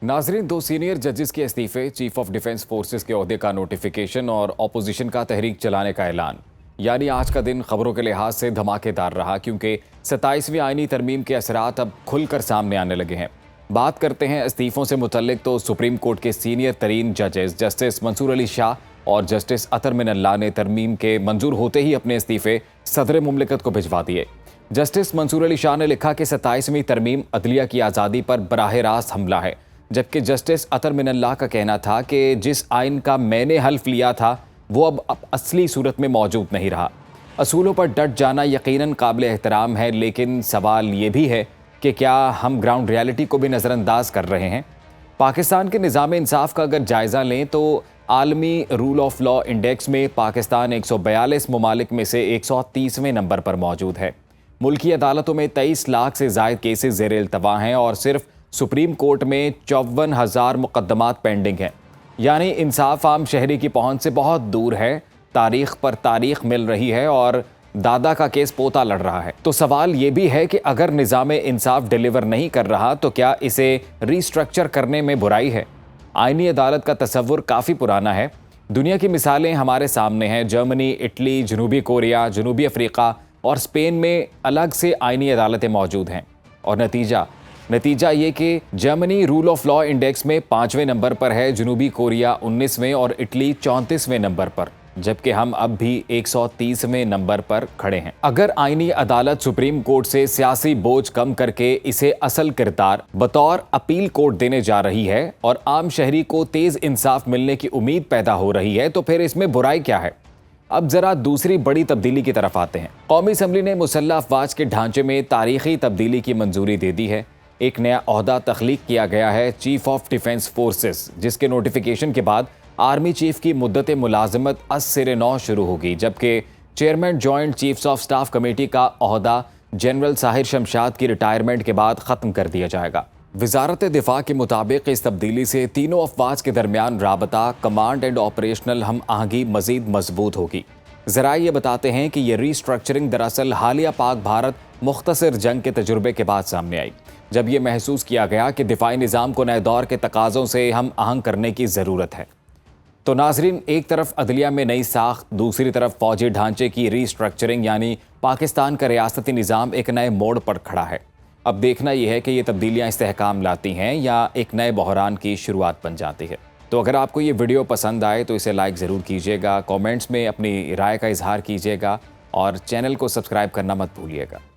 नाजरीन, दो सीनियर जजेस के इस्तीफे, चीफ ऑफ डिफेंस फोर्सेस के ओहदे का नोटिफिकेशन और ऑपोजिशन का तहरीक चलाने का ऐलान। यानी आज का दिन खबरों के लिहाज से धमाकेदार रहा, क्योंकि 27वीं आईनी तरमीम के असरात अब खुलकर सामने आने लगे हैं। बात करते हैं इस्तीफों से मुतल्लिक, तो सुप्रीम कोर्ट के सीनियर तरीन जजेस जस्टिस मंसूर अली शाह और जस्टिस अतर मिनल्ला ने तरमीम के मंजूर होते ही अपने इस्तीफे सदर मुमलिकत को भिजवा दिए। जस्टिस मंसूर अली शाह ने लिखा कि 27वीं तरमीम अदलिया की आज़ादी पर बराह रास्त हमला है, जबकि जस्टिस अतर मिनल्लाह का कहना था कि जिस आइन का मैंने हल्फ लिया था वो अब असली सूरत में मौजूद नहीं रहा। असूलों पर डट जाना यकीनन काबिल एहतराम है, लेकिन सवाल ये भी है कि क्या हम ग्राउंड रियलिटी को भी नज़रअंदाज कर रहे हैं। पाकिस्तान के निज़ाम इंसाफ का अगर जायज़ा लें तो आलमी रूल ऑफ लॉ इंडेक्स में पाकिस्तान 142 ममालिक में से 130वें नंबर पर मौजूद है। मुल्की अदालतों में 23 लाख से ज़ायद केसेस ज़ेर इल्तवा हैं और सिर्फ सुप्रीम कोर्ट में 54,000 मुकदमात पेंडिंग हैं। यानी इंसाफ आम शहरी की पहुंच से बहुत दूर है। तारीख पर तारीख मिल रही है और दादा का केस पोता लड़ रहा है। तो सवाल ये भी है कि अगर निज़ाम इंसाफ डिलीवर नहीं कर रहा तो क्या इसे रीस्ट्रक्चर करने में बुराई है। आईनी अदालत का तस्वुर काफ़ी पुराना है। दुनिया की मिसालें हमारे सामने हैं। जर्मनी, इटली, जनूबी कोरिया, जनूबी अफ्रीका और स्पेन में अलग से आईनी अदालतें मौजूद हैं। और नतीजा ये कि Germany rule of law index में 5वें नंबर पर है, जनूबी कोरिया 19वें और इटली 34वें नंबर पर, जबकि हम अब भी 130वें नंबर पर खड़े हैं। अगर आईनी अदालत सुप्रीम कोर्ट से सियासी बोझ कम करके इसे असल किरदार बतौर अपील कोर्ट देने जा रही है और आम शहरी को तेज इंसाफ मिलने की उम्मीद पैदा हो रही है, तो फिर इसमें बुराई क्या है। अब जरा दूसरी बड़ी तब्दीली की तरफ आते हैं। कौमी असम्बली ने मुसल्लह अफवाज के ढांचे में तारीखी तब्दीली की मंजूरी दे दी है। एक नया ओहदा तख्लीक किया गया है, चीफ ऑफ डिफेंस फोर्सेस, जिसके नोटिफिकेशन के बाद आर्मी चीफ की मुद्दत मुलाजमत सिरे नौ शुरू होगी, जबकि chairman joint chiefs of staff committee का ओहदा जनरल साहिर शमशाद की रिटायरमेंट के बाद ख़त्म कर दिया जाएगा। वजारत दिफा के मुताबिक इस तब्दीली से तीनों अफवाज के दरमियान राबता, कमांड एंड ऑपरेशनल हम आहंगी मजीद मजबूत होगी। ज़रा ये बताते हैं कि ये रीस्ट्रक्चरिंग दरअसल हालिया पाक भारत मुख्तसर जंग के तजुर्बे के बाद सामने आई, जब यह महसूस किया गया कि दिफाई निज़ाम को नए दौर के तकाज़ों से हम आहंग करने की ज़रूरत है। तो नाजरीन, एक तरफ अदलिया में नई साख्त, दूसरी तरफ फौजी ढांचे की रीस्ट्रक्चरिंग, यानी पाकिस्तान का रियासती निज़ाम एक नए मोड़ पर खड़ा है। अब देखना यह है कि ये तब्दीलियाँ इस्तेहकाम लाती हैं या एक नए बहरान की शुरुआत बन जाती है। तो अगर आपको ये वीडियो पसंद आए तो इसे लाइक ज़रूर कीजिएगा, कमेंट्स में अपनी राय का इजहार कीजिएगा और चैनल को सब्सक्राइब करना मत भूलिएगा।